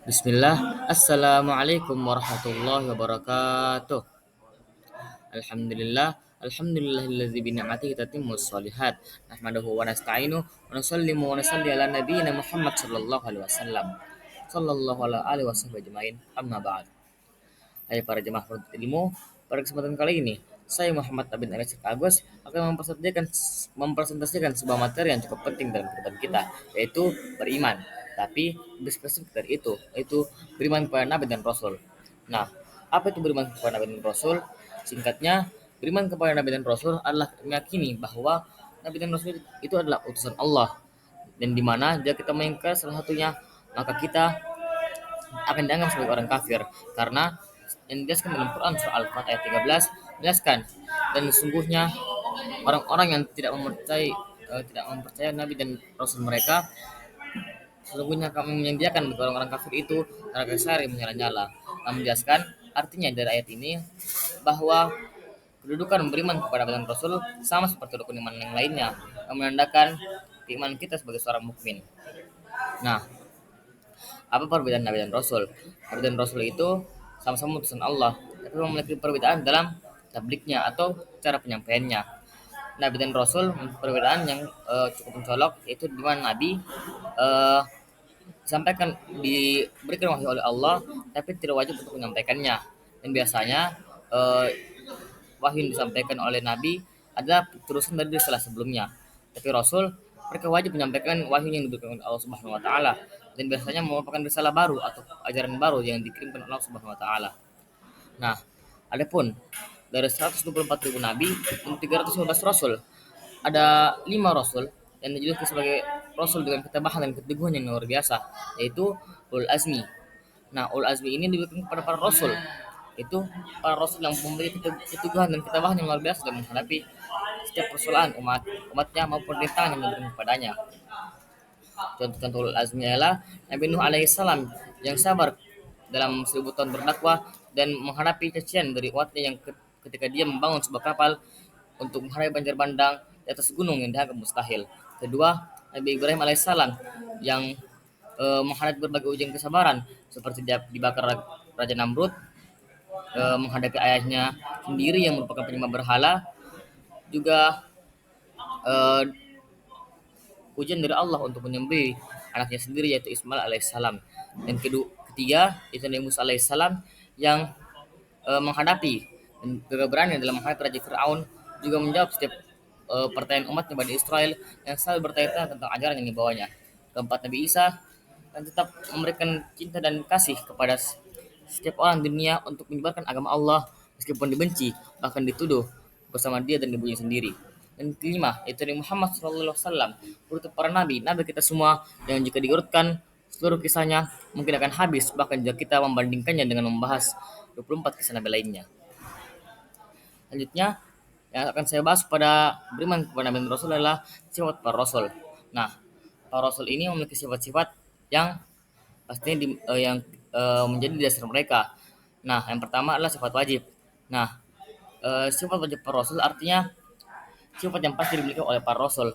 Bismillah, Assalamualaikum warahmatullahi wabarakatuh. Alhamdulillah, Alhamdulillahilladzi bi ni'matihi tatimmus shalihat. Nahmaduhu wa nasta'inu wa nusallimu wa nusalli ala nabiyyina Muhammad sallallahu alaihi wasallam. Sallallahu ala alihi wasallam ajmain. Amma ba'd. Hai para jemaah penuntut ilmu, pada kesempatan kali ini saya Muhammad Abin Aris Agus akan mempresentasikan sebuah materi yang cukup penting dalam kehidupan kita, yaitu beriman. Tapi lebih spesifik dari itu, yaitu beriman kepada Nabi dan Rasul. Nah, apa itu beriman kepada Nabi dan Rasul? Singkatnya, beriman kepada Nabi dan Rasul adalah meyakini bahwa Nabi dan Rasul itu adalah utusan Allah, dan di mana jika kita mengingkar salah satunya, maka kita akan dianggap sebagai orang kafir, karena yang dijelaskan dalam Quran surah Al-Fatih ayat 13 menjelaskan, dan sesungguhnya orang-orang yang tidak mempercayai Nabi dan Rasul mereka, sesungguhnya kami menyediakan bagi orang-orang kafir itu neraka sari menyala-nyala. Kami menjelaskan artinya dari ayat ini bahwa kedudukan beriman kepada Nabi dan Rasul sama seperti rukun iman yang lainnya, yang menandakan keimanan kita sebagai seorang mukmin. Nah, apa perbedaan Nabi dan Rasul? Nabi dan Rasul itu sama-sama utusan Allah, tapi memiliki perbedaan dalam tabliknya atau cara penyampaiannya. Nabi dan Rasul memiliki perbedaan yang cukup mencolok, yaitu di mana Nabi eh, disampaikan diberikan wahyu oleh Allah, tapi tidak wajib untuk menyampaikannya. Dan biasanya eh, wahyu yang disampaikan oleh Nabi adalah terusan dari risalah sebelumnya. Tapi Rasul, mereka wajib menyampaikan wahyu yang diberikan oleh Allah Subhanahu wa taala, dan biasanya merupakan risalah baru atau ajaran baru yang dikirimkan oleh Allah Subhanahu wa taala. Nah, adapun dari 124.000 nabi dan 315 rasul, ada 5 rasul yang dijuluki sebagai rasul dengan ketabahan dan keteguhan yang luar biasa, yaitu ulul azmi. Nah, ulul azmi ini diberikan kepada para rasul, itu para rasul yang memiliki keteguhan dan ketabahan yang luar biasa dalam menghadapi setiap persoalan umatnya maupun rintangan yang diberikan kepadanya. Contoh-contoh ulul azmi adalah Nabi Nuh alaihissalam yang sabar dalam 1000 tahun berdakwah dan menghadapi cacian dari umatnya yang ketika dia membangun sebuah kapal untuk menghadapi banjir bandang di atas gunung yang dianggap mustahil. Kedua, Nabi Ibrahim alaihissalam yang menghadapi berbagai ujian kesabaran, seperti dia dibakar Raja Namrud, menghadapi ayahnya sendiri yang merupakan penyembah berhala, juga eh, ujian dari Allah untuk menyembelih anaknya sendiri, yaitu Ismail alaihissalam. Dan ketiga itu Nabi Musa alaihissalam yang menghadapi dan keberanian dalam menghadapi Raja Fir'aun, juga menjawab setiap pertanyaan umatnya Bani Israel yang selalu bertanya tentang ajaran yang dibawanya. Keempat, Nabi Isa dan tetap memberikan cinta dan kasih kepada setiap orang di dunia untuk menyebarkan agama Allah meskipun dibenci, bahkan dituduh bersama dia dan ibunya sendiri. Dan kelima, yaitu Nabi Muhammad SAW, urutan para nabi, nabi kita semua, yang jika diurutkan seluruh kisahnya mungkin akan habis, bahkan jika kita membandingkannya dengan membahas 24 kisah nabi lainnya. Selanjutnya, yang akan saya bahas pada beriman kepada Nabi dan Rasul adalah sifat para Rasul. Nah, para Rasul ini memiliki sifat-sifat yang pastinya menjadi dasar mereka. Nah, yang pertama adalah sifat wajib. Nah, sifat wajib para Rasul artinya sifat yang pasti dimiliki oleh para Rasul,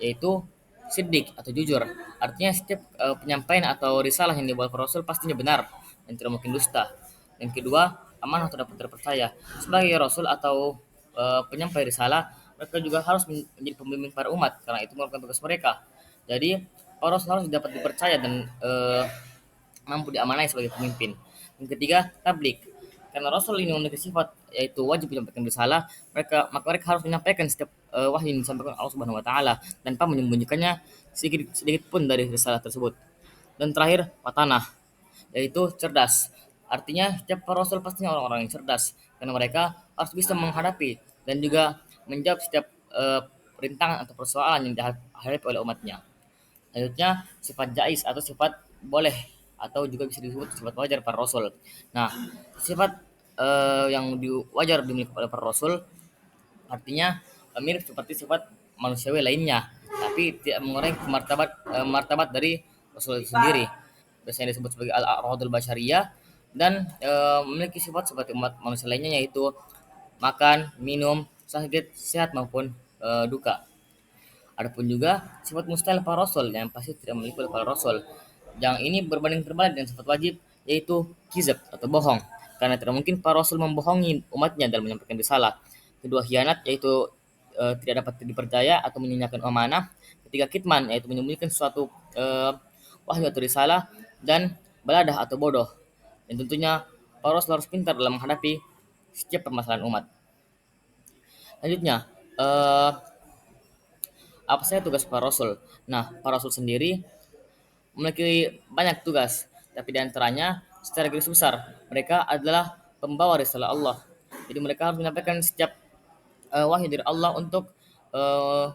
yaitu siddiq atau jujur. Artinya setiap penyampaian atau risalah yang dibawa para Rasul pastinya benar dan tidak mungkin dusta. Yang kedua, amanah atau dapat terpercaya. Sebagai Rasul atau penyampai risalah, mereka juga harus menjadi pembimbing para umat, karena itu merupakan tugas mereka. Jadi, para Rasul harus dapat dipercaya dan mampu diamanai sebagai pemimpin. Yang ketiga, tablik. Karena Rasul ini memiliki sifat yaitu wajib menyampaikan risalah, maka mereka harus menyampaikan setiap wahyu yang disampaikan Allah Subhanahu wa taala tanpa menyembunyikannya sedikit sedikit pun dari risalah tersebut. Dan terakhir, watanah, yaitu cerdas. Artinya setiap para rasul pastinya orang-orang yang cerdas, karena mereka harus bisa menghadapi dan juga menjawab setiap rintangan atau persoalan yang dihadapi oleh umatnya. Selanjutnya, sifat jais atau sifat boleh, atau juga bisa disebut sifat wajar para rasul. Nah, sifat yang wajar dimiliki oleh para rasul artinya mirip seperti sifat manusiawi lainnya, tapi tidak mengurangi martabat dari rasul itu sendiri. Biasanya disebut sebagai al-a'radul basyariyah, dan memiliki sifat seperti umat manusia lainnya, yaitu makan, minum, sakit, sehat maupun duka. Adapun juga sifat mustahil para rasul yang pasti tidak memiliki oleh para rasul. Yang ini berbanding terbalik dengan sifat wajib, yaitu kizab atau bohong. Karena tidak mungkin para rasul membohongi umatnya dalam menyampaikan risalah. Kedua, khianat, yaitu tidak dapat dipercaya atau menyanyiakan amanah. Ketiga, kitman, yaitu menyembunyikan suatu wahyu atau risalah. Dan beladah atau bodoh. Dan tentunya para rasul harus pintar dalam menghadapi setiap permasalahan umat. Selanjutnya, eh, apa saja tugas para rasul? Nah, para rasul sendiri memiliki banyak tugas, tapi di antaranya secara garis besar mereka adalah pembawa risalah Allah. Jadi mereka harus menyampaikan setiap wahyu dari Allah untuk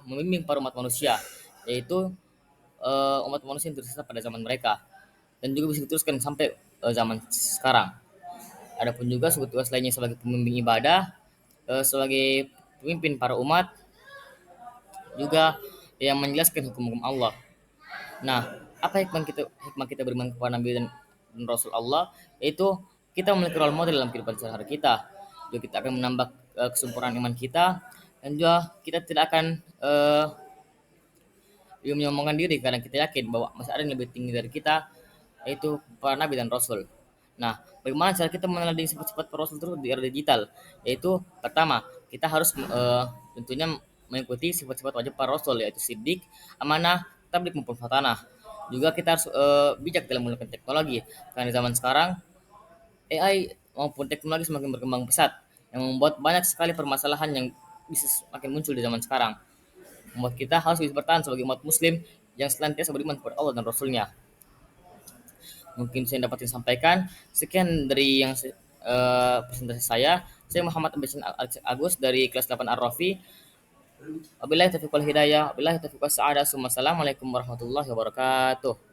membimbing para umat manusia, yaitu umat manusia yang tersesat pada zaman mereka, dan juga bisa diteruskan sampai zaman sekarang. Adapun juga tugas lainnya sebagai pembimbing ibadah, sebagai pemimpin para umat, juga yang menjelaskan hukum-hukum Allah. Nah, apa hikmah kita beriman kepada Nabi dan Rasul Allah, yaitu kita memiliki role model dalam kehidupan sehari-hari kita. Juga kita akan menambah kesempurnaan iman kita, dan juga kita tidak akan menyombongkan diri karena kita yakin bahwa masih ada yang lebih tinggi dari kita, yaitu para nabi dan rasul. Nah, bagaimana cara kita meneladani sifat-sifat para rasul tersebut di era digital? Yaitu pertama, kita harus tentunya mengikuti sifat-sifat wajib para rasul, yaitu sidik, amanah, tablik maupun fatanah. Juga kita harus bijak dalam menggunakan teknologi, karena di zaman sekarang AI maupun teknologi semakin berkembang pesat, yang membuat banyak sekali permasalahan yang bisa semakin muncul di zaman sekarang. Membuat kita harus bisa bertahan sebagai umat muslim yang senantiasa beriman kepada Allah dan Rasulnya. Mungkin saya dapat sampaikan. Sekian dari yang presentasi saya. Saya Muhammad Ambesin Agus dari kelas 8 Ar-Rafi. Wabillahi taufiq wal hidayah. Wabillahi taufiq was sa'adah. Assalamualaikum warahmatullahi wabarakatuh.